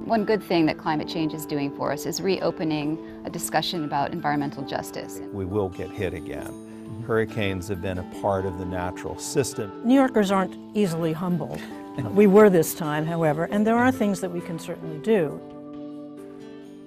One good thing that climate change is doing for us is reopening a discussion about environmental justice. We will get hit again. Hurricanes have been a part of the natural system. New Yorkers aren't easily humbled. We were this time, however, and there are things that we can certainly do.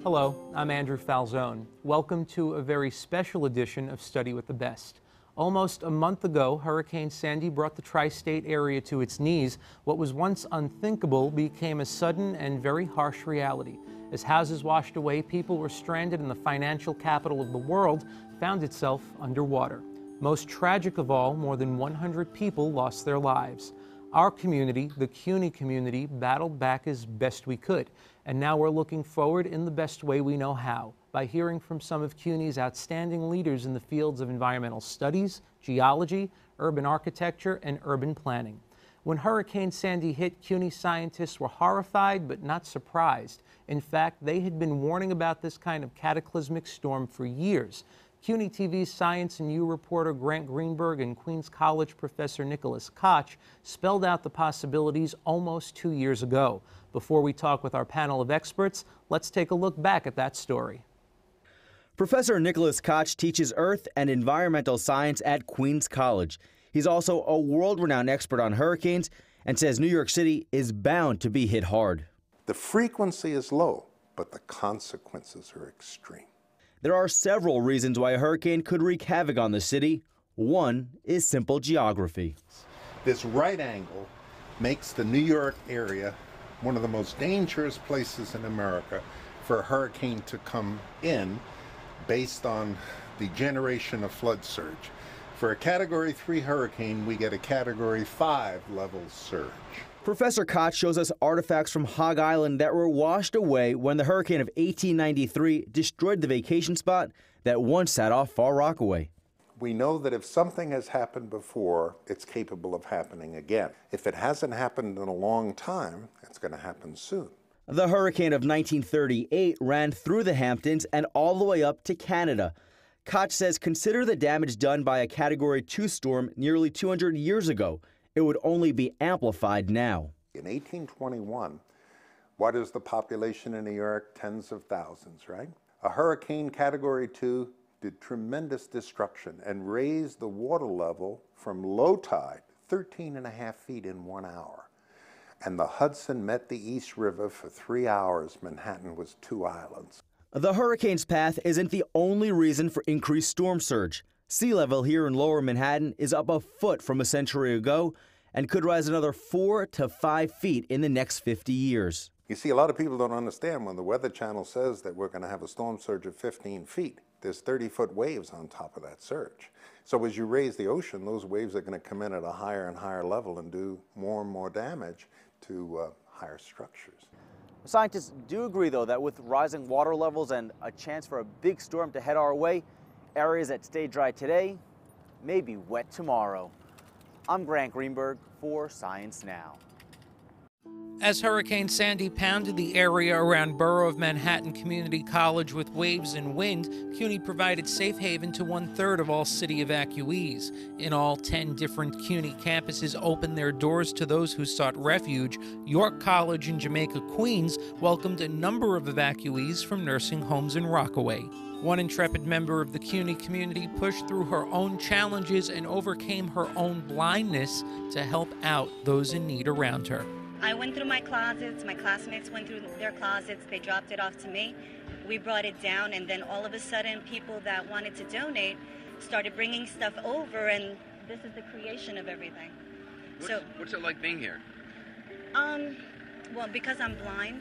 Hello, I'm Andrew Falzone. Welcome to a very special edition of Study with the Best. Almost a month ago, Hurricane Sandy brought the tri-state area to its knees. What was once unthinkable became a sudden and very harsh reality. As houses washed away, people were stranded in the financial capital of the world, found itself underwater. Most tragic of all, more than 100 people lost their lives. Our community, the CUNY community, battled back as best we could. And now we're looking forward in the best way we know how, by hearing from some of CUNY's outstanding leaders in the fields of environmental studies, geology, urban architecture, and urban planning. When Hurricane Sandy hit, CUNY scientists were horrified but not surprised. In fact, they had been warning about this kind of cataclysmic storm for years. CUNY TV's Science and You reporter Grant Greenberg and Queens College professor Nicholas Koch spelled out the possibilities almost 2 years ago. Before we talk with our panel of experts, let's take a look back at that story. Professor Nicholas Koch teaches earth and environmental science at Queens College. He's also a world-renowned expert on hurricanes and says New York City is bound to be hit hard. The frequency is low, but the consequences are extreme. There are several reasons why a hurricane could wreak havoc on the city. One is simple geography. This right angle makes the New York area one of the most dangerous places in America for a hurricane to come in based on the generation of flood surge. For a Category 3 hurricane, we get a Category 5 level surge. Professor Koch shows us artifacts from Hog Island that were washed away when the hurricane of 1893 destroyed the vacation spot that once sat off Far Rockaway. We know that if something has happened before, it's capable of happening again. If it hasn't happened in a long time, it's going to happen soon. The hurricane of 1938 ran through the Hamptons and all the way up to Canada. Koch says consider the damage done by a Category 2 storm nearly 200 years ago. It would only be amplified now. In 1821, what is the population in New York? Tens of thousands, right? A hurricane Category 2 did tremendous destruction and raised the water level from low tide 13.5 feet in 1 hour. And the Hudson met the East River for 3 hours. Manhattan was 2 islands. The hurricane's path isn't the only reason for increased storm surge. Sea level here in lower Manhattan is up a foot from a century ago and could rise another 4 to 5 feet in the next 50 years. You see, a lot of people don't understand when the Weather Channel says that we're going to have a storm surge of 15 feet. There's 30-foot waves on top of that surge. So as you raise the ocean, those waves are going to come in at a higher and higher level and do more and more damage to higher structures. Scientists do agree, though, that with rising water levels and a chance for a big storm to head our way, areas that stay dry today may be wet tomorrow. I'm Grant Greenberg for Science Now. As Hurricane Sandy pounded the area around Borough of Manhattan Community College with waves and wind, CUNY provided safe haven to 1/3 of all city evacuees. In all, 10 different CUNY campuses opened their doors to those who sought refuge. York College in Jamaica, Queens welcomed a number of evacuees from nursing homes in Rockaway. One intrepid member of the CUNY community pushed through her own challenges and overcame her own blindness to help out those in need around her. I went through my closets, my classmates went through their closets, they dropped it off to me. We brought it down, and then all of a sudden people that wanted to donate started bringing stuff over, and this is the creation of everything. What's it like being here? Well, because I'm blind,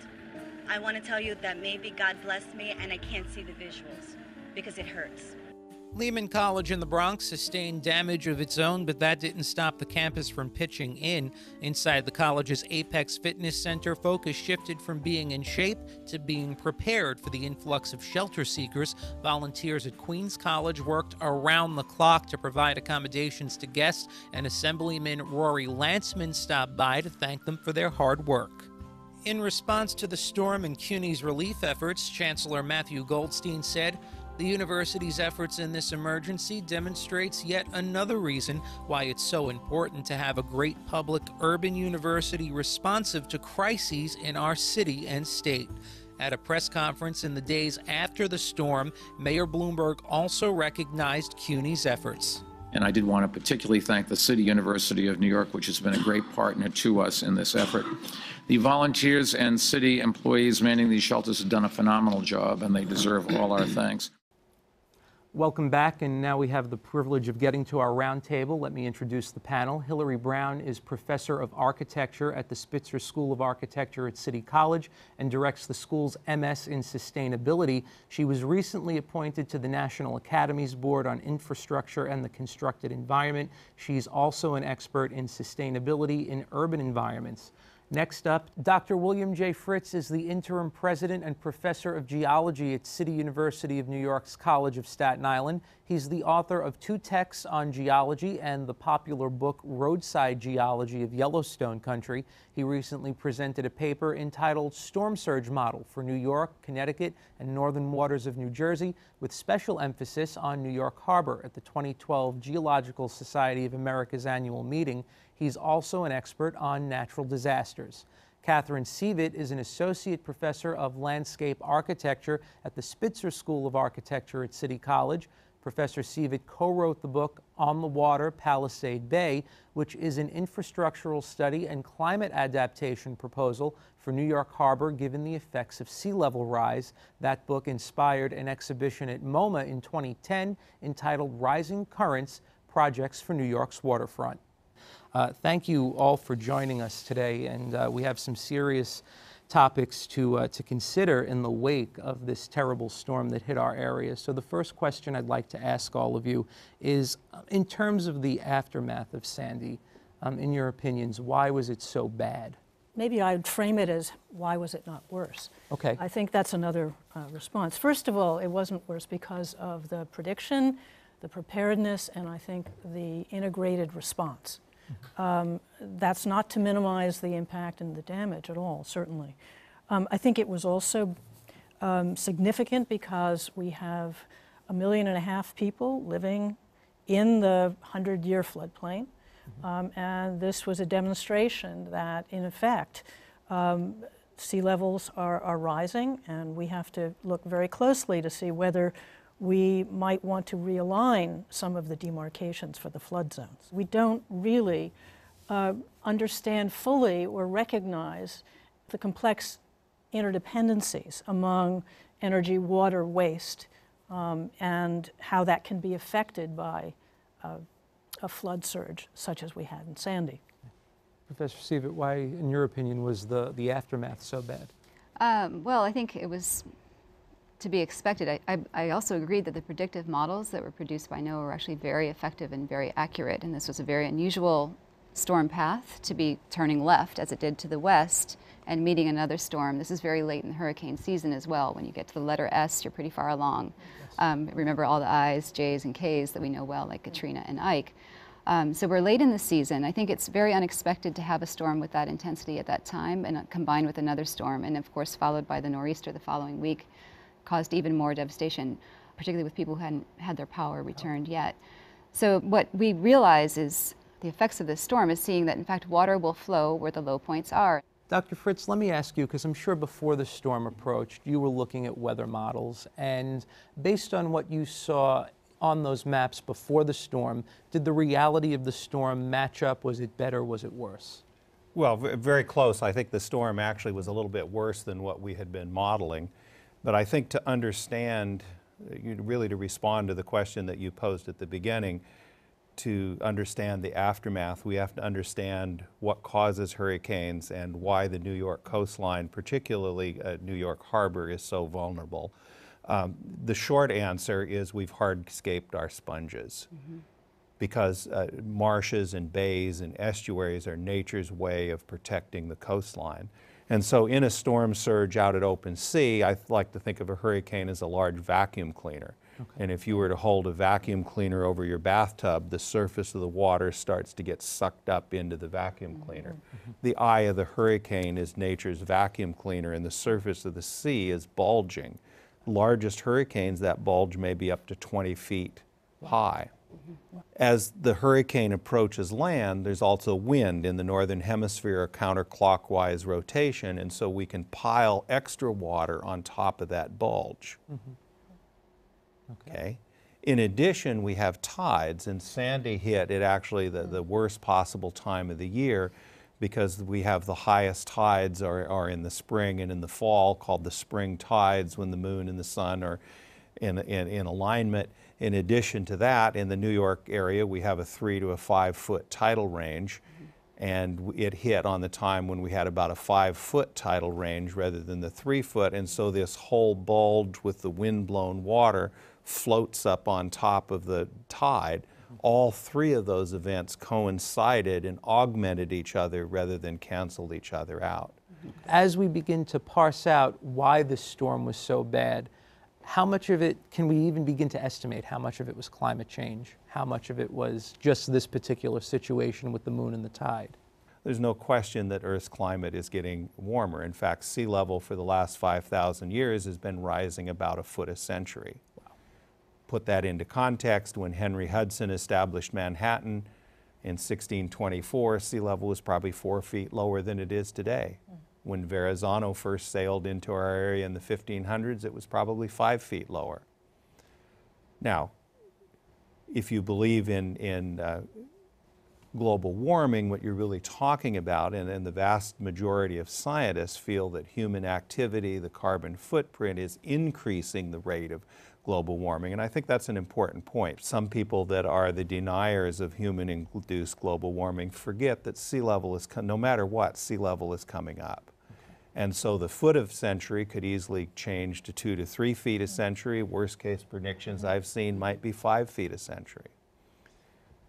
I want to tell you that maybe God blessed me and I can't see the visuals because it hurts. Lehman College in the Bronx sustained damage of its own, but that didn't stop the campus from pitching in. Inside the college's Apex Fitness Center, focus shifted from being in shape to being prepared for the influx of shelter seekers. Volunteers at Queens College worked around the clock to provide accommodations to guests, and Assemblyman Rory Lanceman stopped by to thank them for their hard work. In response to the storm and CUNY's relief efforts, Chancellor Matthew Goldstein said, The university's efforts in this emergency demonstrates yet another reason why it's so important to have a great public urban university responsive to crises in our city and state. At a press conference in the days after the storm, Mayor Bloomberg also recognized CUNY's efforts. And I did want to particularly thank the City University of New York, which has been a great partner to us in this effort. The volunteers and city employees manning these shelters have done a phenomenal job, and they deserve all our thanks. Welcome back, and now we have the privilege of getting to our roundtable. Let me introduce the panel. Hillary Brown is Professor of Architecture at the Spitzer School of Architecture at City College and directs the school's MS in Sustainability. She was recently appointed to the National Academies Board on Infrastructure and the Constructed Environment. She's also an expert in sustainability in urban environments. Next up, Dr. William J. Fritz is the interim president and professor of geology at City University of New York's College of Staten Island. He's the author of 2 texts on geology and the popular book Roadside Geology of Yellowstone Country. He recently presented a paper entitled Storm Surge Model for New York, Connecticut, and Northern Waters of New Jersey, with special emphasis on New York Harbor at the 2012 Geological Society of America's annual meeting. He's also an expert on natural disasters. Catherine Sievett is an associate professor of landscape architecture at the Spitzer School of Architecture at City College. Professor Sievett co-wrote the book On the Water, Palisade Bay, which is an infrastructural study and climate adaptation proposal for New York Harbor given the effects of sea level rise. That book inspired an exhibition at MoMA in 2010 entitled Rising Currents, Projects for New York's Waterfront. Thank you all for joining us today, and we have some serious topics to consider in the wake of this terrible storm that hit our area. So the first question I'd like to ask all of you is, in terms of the aftermath of Sandy, in your opinions, why was it so bad? Maybe I'd frame it as, why was it not worse? Okay. I think that's another response. First of all, it wasn't worse because of the prediction, the preparedness, and I think the integrated response. That's not to minimize the impact and the damage at all, certainly. I think it was also significant because we have 1.5 million people living in the 100-year floodplain, and this was a demonstration that, in effect, sea levels are rising, and we have to look very closely to see whether we might want to realign some of the demarcations for the flood zones. We don't really understand fully or recognize the complex interdependencies among energy, water, waste, and how that can be affected by a flood surge such as we had in Sandy. Professor Sievett, why, in your opinion, was the aftermath so bad? Well, I think it was to be expected. I also agreed that the predictive models that were produced by NOAA were actually very effective and very accurate, and this was a very unusual storm path to be turning left as it did to the west and meeting another storm. This is very late in the hurricane season as well. When you get to the letter S, you're pretty far along. Remember all the I's, J's, and K's that we know well, like Katrina and Ike. So we're late in the season. I think it's very unexpected to have a storm with that intensity at that time and combined with another storm, and of course followed by the nor'easter the following week, caused even more devastation, particularly with people who hadn't had their power returned yet. So what we realize is the effects of this storm is seeing that, in fact, water will flow where the low points are. Dr. Fritz, let me ask you, because I'm sure before the storm approached, you were looking at weather models, and based on what you saw on those maps before the storm, did the reality of the storm match up? Was it better? Was it worse? Well, very close. I think the storm actually was a little bit worse than what we had been modeling. But I think to understand, really to respond to the question that you posed at the beginning, to understand the aftermath, we have to understand what causes hurricanes and why the New York coastline, particularly New York Harbor, is so vulnerable. The short answer is we've hardscaped our sponges. Because marshes and bays and estuaries are nature's way of protecting the coastline. And so in a storm surge out at open sea, I like to think of a hurricane as a large vacuum cleaner. Okay. And if you were to hold a vacuum cleaner over your bathtub, the surface of the water starts to get sucked up into the vacuum cleaner. The eye of the hurricane is nature's vacuum cleaner, and the surface of the sea is bulging. largest hurricanes, that bulge may be up to 20 feet high. As the hurricane approaches land, there's also wind in the northern hemisphere, a counterclockwise rotation, and so we can pile extra water on top of that bulge. Okay. In addition, we have tides, and Sandy hit it actually the worst possible time of the year, because we have the highest tides are in the spring and in the fall, called the spring tides, when the moon and the sun are in alignment. In addition to that, in the New York area, we have a 3 to 5 foot tidal range, and it hit on the time when we had about a 5 foot tidal range rather than the 3 foot, and so this whole bulge with the wind-blown water floats up on top of the tide. All three of those events coincided and augmented each other rather than canceled each other out. As we begin to parse out why this storm was so bad, how much of it, can we even begin to estimate how much of it was climate change? How much of it was just this particular situation with the moon and the tide? There's no question that Earth's climate is getting warmer. In fact, sea level for the last 5,000 years has been rising about a foot a century. Wow. Put that into context, when Henry Hudson established Manhattan in 1624, sea level was probably 4 feet lower than it is today. When Verrazano first sailed into our area in the 1500s, it was probably 5 feet lower. Now, if you believe in global warming, what you're really talking about, and the vast majority of scientists feel that human activity, the carbon footprint, is increasing the rate of global warming, and I think that's an important point. Some people that are the deniers of human-induced global warming forget that sea level is, no matter what, sea level is coming up. And so the foot of century could easily change to 2 to 3 feet a century. Worst case predictions I've seen might be 5 feet a century.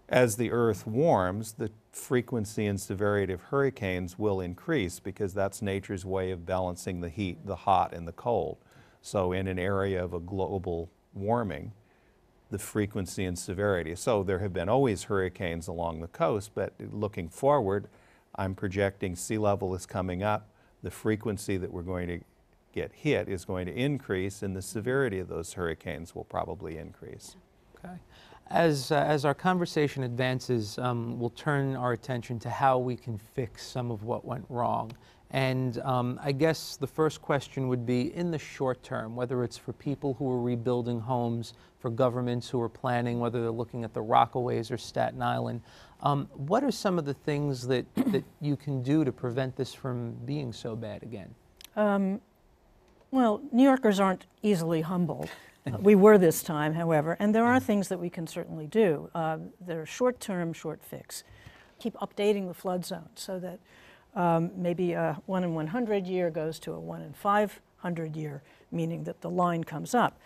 As the Earth warms, the frequency and severity of hurricanes will increase, because that's nature's way of balancing the heat, the hot, and the cold. So in an area of a global warming, the frequency and severity. So there have been always hurricanes along the coast, but looking forward, I'm projecting sea level is coming up. The frequency that we're going to get hit is going to increase, and the severity of those hurricanes will probably increase. Okay. As our conversation advances, we'll turn our attention to how we can fix some of what went wrong. And I guess the first question would be, in the short term, whether it's for people who are rebuilding homes, for governments who are planning, whether they're looking at the Rockaways or Staten Island, what are some of the things that you can do to prevent this from being so bad again? Well, New Yorkers aren't easily humbled. We were this time, however, and there are things that we can certainly do. They're short-term, short fix. Keep updating the flood zone so that maybe a 1 in 100 year goes to a 1 in 500 year, meaning that the line comes up.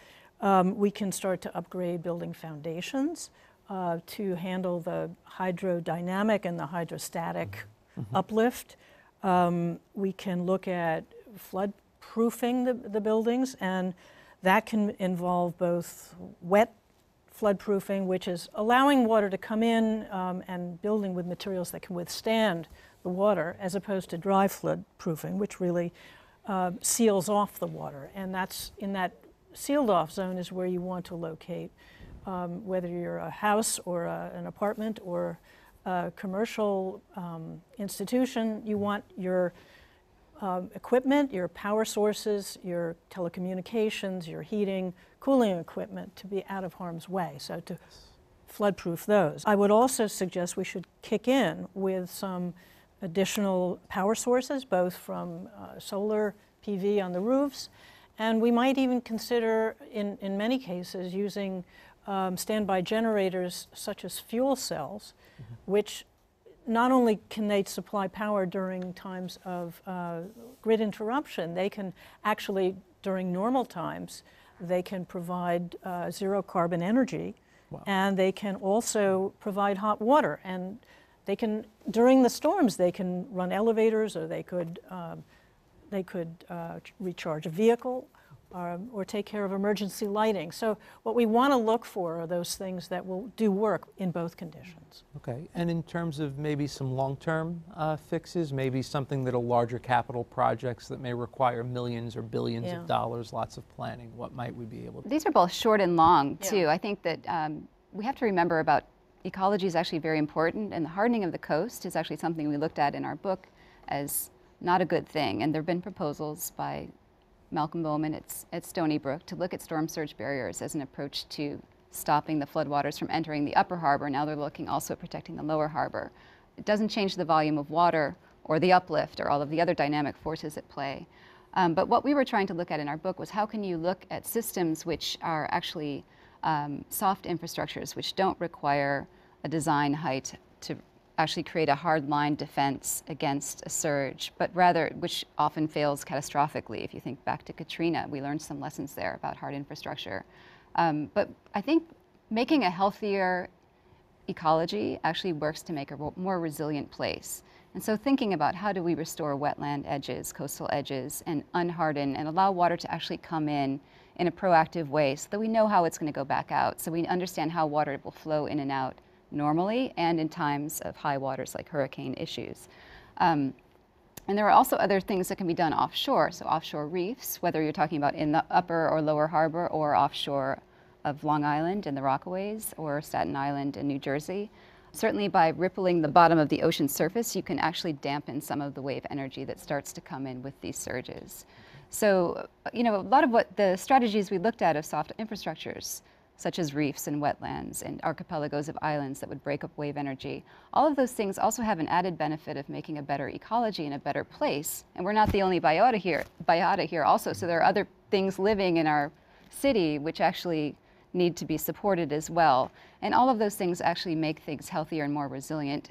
We can start to upgrade building foundations to handle the hydrodynamic and the hydrostatic uplift. We can look at flood proofing the buildings, and that can involve both wet flood proofing, which is allowing water to come in and building with materials that can withstand the water, as opposed to dry flood proofing, which really seals off the water. And that's in that sealed off zone is where you want to locate, whether you're a house or an apartment or a commercial institution. You want your equipment, your power sources, your telecommunications, your heating, cooling equipment to be out of harm's way, so to flood-proof those. I would also suggest we should kick in with some additional power sources, both from solar PV on the roofs, and we might even consider, in many cases, using standby generators such as fuel cells, which not only can they supply power during times of grid interruption, they can actually, during normal times, they can provide zero carbon energy. Wow. And they can also provide hot water. And they can, during the storms, they can run elevators, or they could recharge a vehicle, or take care of emergency lighting. So what we want to look for are those things that will do work in both conditions. Okay, and in terms of maybe some long-term fixes, maybe something that are larger capital projects that may require millions or billions of dollars, lots of planning, what might we be able to do? These are both short and long, too. I think that we have to remember about ecology is actually very important, and the hardening of the coast is actually something we looked at in our book as not a good thing. And there have been proposals by Malcolm Bowman at Stony Brook to look at storm surge barriers as an approach to stopping the floodwaters from entering the upper harbor. Now they're looking also at protecting the lower harbor. It doesn't change the volume of water or the uplift or all of the other dynamic forces at play. But what we were trying to look at in our book was how can you look at systems which are actually soft infrastructures, which don't require a design height to actually create a hard-line defense against a surge, but rather, which often fails catastrophically. If you think back to Katrina, we learned some lessons there about hard infrastructure. But I think making a healthier ecology actually works to make a more resilient place. And so thinking about how do we restore wetland edges, coastal edges, and unharden and allow water to actually come in a proactive way so that we know how it's going to go back out, so we understand how water will flow in and out normally and in times of high waters like hurricane issues. And there are also other things that can be done offshore, so offshore reefs, whether you're talking about in the upper or lower harbor or offshore of Long Island and the Rockaways or Staten Island and New Jersey. Certainly by rippling the bottom of the ocean surface, you can actually dampen some of the wave energy that starts to come in with these surges. So, you know, a lot of what the strategies we looked at of soft infrastructures, such as reefs and wetlands and archipelagos of islands that would break up wave energy. All of those things also have an added benefit of making a better ecology and a better place. And we're not the only biota here also, so there are other things living in our city which actually need to be supported as well. And all of those things actually make things healthier and more resilient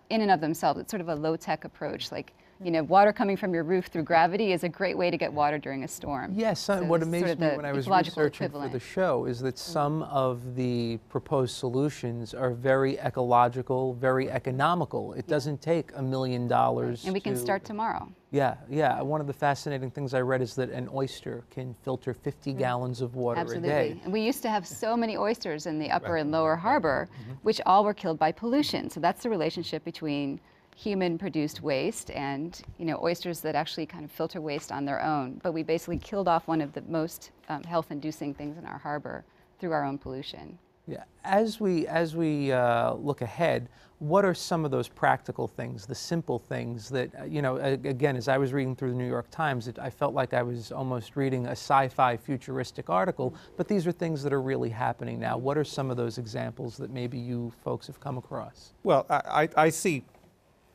in and of themselves. It's sort of a low-tech approach, like, you know, water coming from your roof through gravity is a great way to get water during a storm. Yes, so what amazed sort of me when I was researching for the show is that some of the proposed solutions are very ecological, very economical. It doesn't take $1 million. And we can start tomorrow. Yeah, yeah. One of the fascinating things I read is that an oyster can filter 50 gallons of water a day. And we used to have so many oysters in the upper and lower harbor, which all were killed by pollution. So that's the relationship between human-produced waste and, you know, oysters that actually kind of filter waste on their own. But we basically killed off one of the most health-inducing things in our harbor through our own pollution. Yeah. As we look ahead, what are some of those practical things, the simple things that, you know, again, as I was reading through the New York Times, I felt like I was almost reading a sci-fi futuristic article, but these are things that are really happening now. What are some of those examples that maybe you folks have come across? Well, I see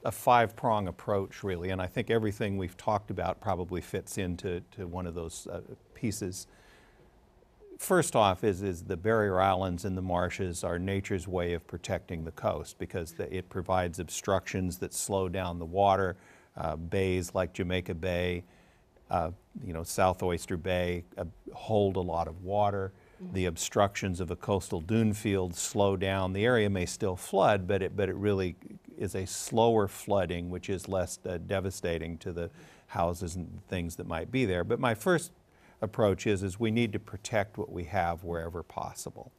a five-prong approach, really, and I think everything we've talked about probably fits into one of those pieces. First off is the barrier islands and the marshes are nature's way of protecting the coast because it provides obstructions that slow down the water. Bays like Jamaica Bay, you know, South Oyster Bay hold a lot of water. The obstructions of a coastal dune field slow down. The area may still flood, but it really is a slower flooding, which is less devastating to the houses and things that might be there. But my first approach is we need to protect what we have wherever possible.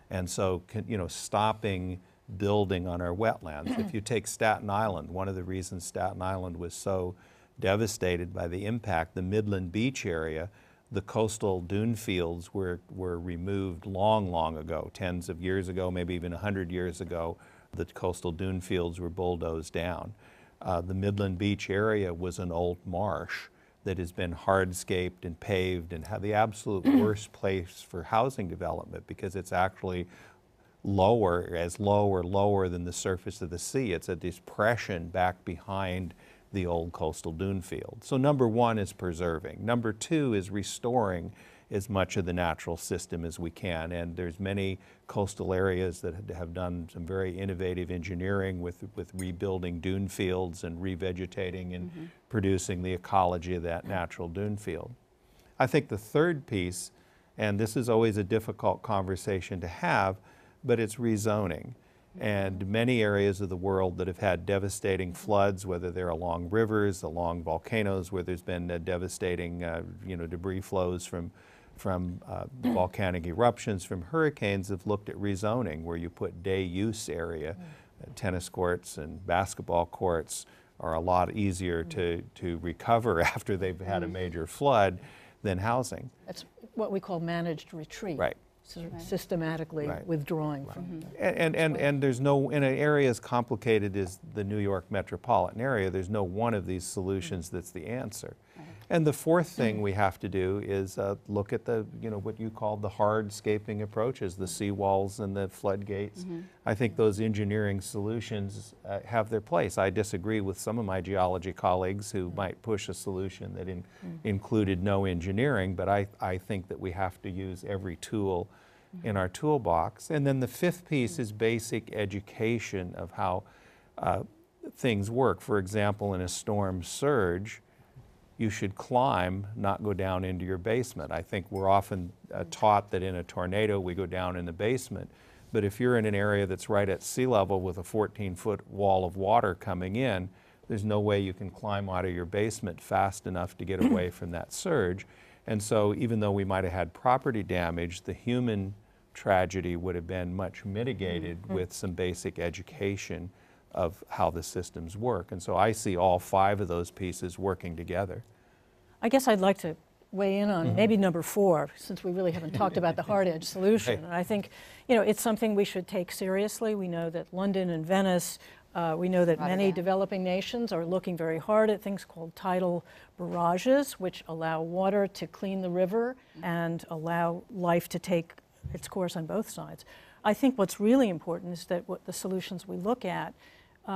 And so, you know, stopping building on our wetlands. If you take Staten Island, one of the reasons Staten Island was so devastated by the impact, the Midland Beach area, the coastal dune fields were removed long ago, tens of years ago, maybe even 100 years ago. The coastal dune fields were bulldozed down. The Midland Beach area was an old marsh that has been hardscaped and paved and had the absolute worst place for housing development because it's actually lower than the surface of the sea. It's a depression back behind the old coastal dune field. So number one is preserving. Number two is restoring as much of the natural system as we can. And there's many coastal areas that have done some very innovative engineering with rebuilding dune fields and revegetating and producing the ecology of that natural dune field. I think the third piece, and this is always a difficult conversation to have, but it's rezoning. And many areas of the world that have had devastating floods, whether they're along rivers, along volcanoes, where there's been devastating debris flows from volcanic eruptions, from hurricanes, have looked at rezoning, where you put day use area. Tennis courts and basketball courts are a lot easier to recover after they've had a major flood than housing. That's what we call managed retreat. Right. Systematically withdrawing from and there's no, in an area as complicated as the New York metropolitan area, there's no one of these solutions that's the answer. And the fourth thing we have to do is look at the, what you call the hardscaping approaches, the seawalls and the floodgates. I think those engineering solutions have their place. I disagree with some of my geology colleagues who might push a solution that included no engineering, but I think that we have to use every tool in our toolbox. And then the fifth piece is basic education of how things work. For example, in a storm surge, you should climb, not go down into your basement. I think we're often taught that in a tornado we go down in the basement. But if you're in an area that's right at sea level with a 14-foot wall of water coming in, there's no way you can climb out of your basement fast enough to get away from that surge. And so even though we might have had property damage, the human tragedy would have been much mitigated with some basic education of how the systems work. And so I see all five of those pieces working together. I guess I'd like to weigh in on maybe number 4, since we really haven't talked about the hard edge solution. And I think, it's something we should take seriously. We know that London and Venice, we know that many developing nations are looking very hard at things called tidal barrages, which allow water to clean the river and allow life to take its course on both sides. I think what's really important is that what the solutions we look at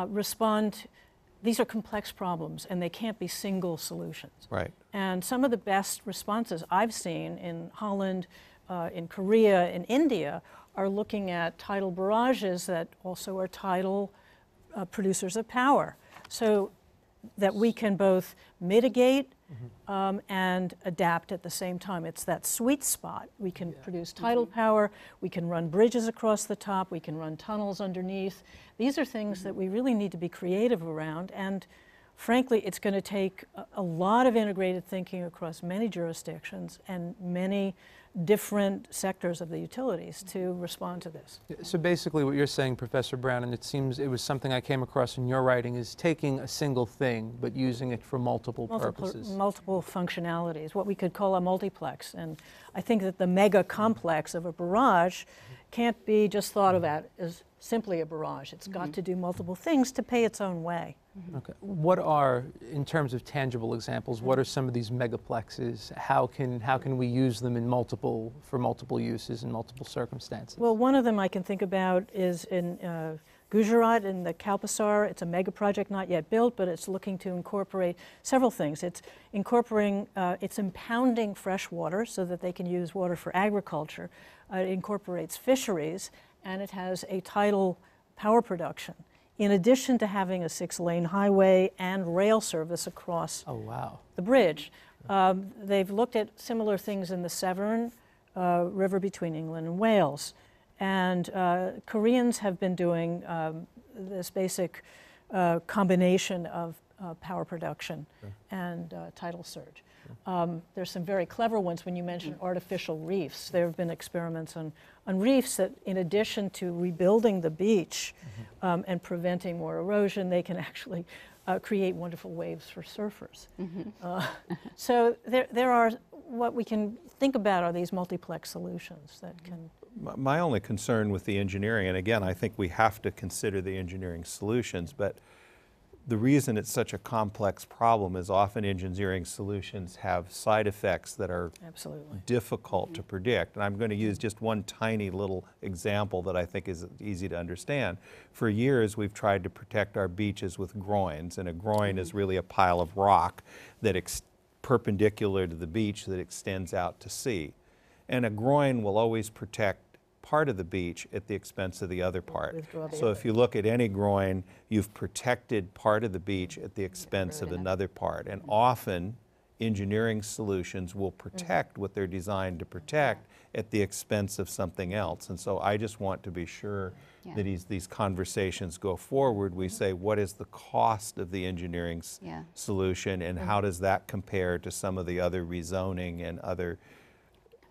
respond. These are complex problems, and they can't be single solutions. Right. And some of the best responses I've seen in Holland, in Korea, in India, are looking at tidal barrages that also are tidal producers of power, so that we can both mitigate and adapt at the same time. It's that sweet spot. We can produce tidal power, we can run bridges across the top, we can run tunnels underneath. These are things that we really need to be creative around, and frankly, it's going to take a lot of integrated thinking across many jurisdictions and many different sectors of the utilities to respond to this. So basically what you're saying, Professor Brown, and it seems it was something I came across in your writing, is taking a single thing but using it for multiple purposes. Multiple functionalities, what we could call a multiplex. And I think that the mega complex of a barrage can't be just thought of as simply a barrage. It's got to do multiple things to pay its own way. Okay. What are, in terms of tangible examples, what are some of these megaplexes? How can we use them for multiple uses in multiple circumstances? Well, one of them I can think about is in Gujarat in the Kalpasar. It's a mega project not yet built, but it's looking to incorporate several things. It's incorporating, it's impounding fresh water so that they can use water for agriculture. It incorporates fisheries, and it has a tidal power production, in addition to having a 6-lane highway and rail service across the bridge. They've looked at similar things in the Severn River between England and Wales. And Koreans have been doing this basic combination of power production and tidal surge. There's some very clever ones when you mention artificial reefs. There have been experiments on reefs that, in addition to rebuilding the beach and preventing more erosion, they can actually create wonderful waves for surfers. So there are, what we can think about are these multiplex solutions that can... My only concern with the engineering, and again, I think we have to consider the engineering solutions, but the reason it's such a complex problem is often engineering solutions have side effects that are difficult to predict. And I'm going to use just one tiny little example that I think is easy to understand. For years, we've tried to protect our beaches with groins, and a groin is really a pile of rock that perpendicular to the beach that extends out to sea. And a groin will always protect part of the beach at the expense of the other part. So if you look at any groin, you've protected part of the beach at the expense of another part. And often engineering solutions will protect what they're designed to protect at the expense of something else. And so I just want to be sure that as these conversations go forward, we say, what is the cost of the engineering solution, and how does that compare to some of the other rezoning and other?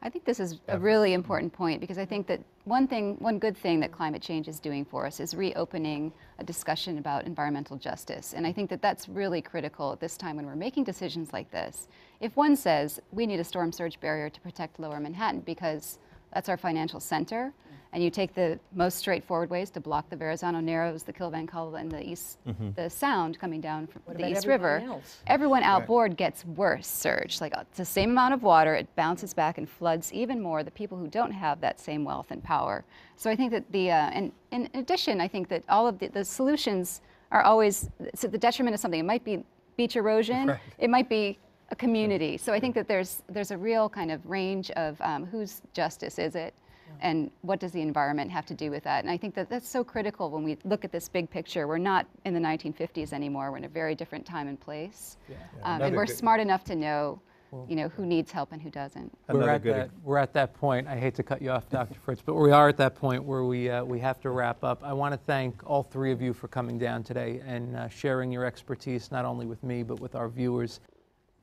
I think this is a really important point, because I think that one good thing that climate change is doing for us is reopening a discussion about environmental justice. And I think that that's really critical at this time when we're making decisions like this. If one says we need a storm surge barrier to protect Lower Manhattan because that's our financial center, and you take the most straightforward ways to block the Verrazano Narrows, the Kilvancollo, and the Sound coming down from the East River, everyone outboard gets worse surge. Like, it's the same amount of water, it bounces back and floods even more the people who don't have that same wealth and power. So I think that and in addition, I think that all of the solutions are always, so the detriment of something. It might be beach erosion, it might be a community. So I think that there's a real kind of range of whose justice is it, and what does the environment have to do with that? And I think that that's so critical when we look at this big picture. We're not in the 1950s anymore. We're in a very different time and place. And we're smart enough to know, who needs help and who doesn't. We're at that point. I hate to cut you off, Dr. Fritz, but we are at that point where we have to wrap up. I want to thank all three of you for coming down today and sharing your expertise, not only with me, but with our viewers.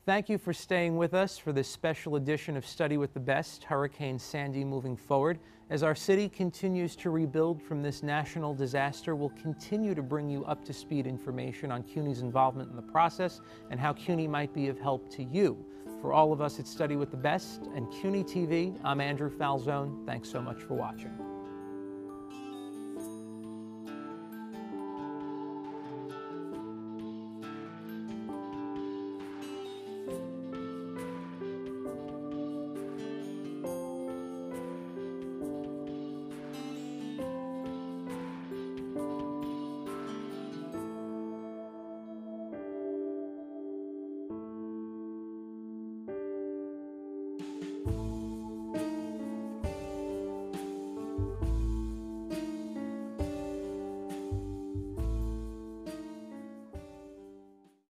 Thank you for staying with us for this special edition of Study with the Best, Hurricane Sandy moving forward. As our city continues to rebuild from this national disaster, we'll continue to bring you up-to-speed information on CUNY's involvement in the process and how CUNY might be of help to you. For all of us at Study with the Best and CUNY TV, I'm Andrew Falzone. Thanks so much for watching.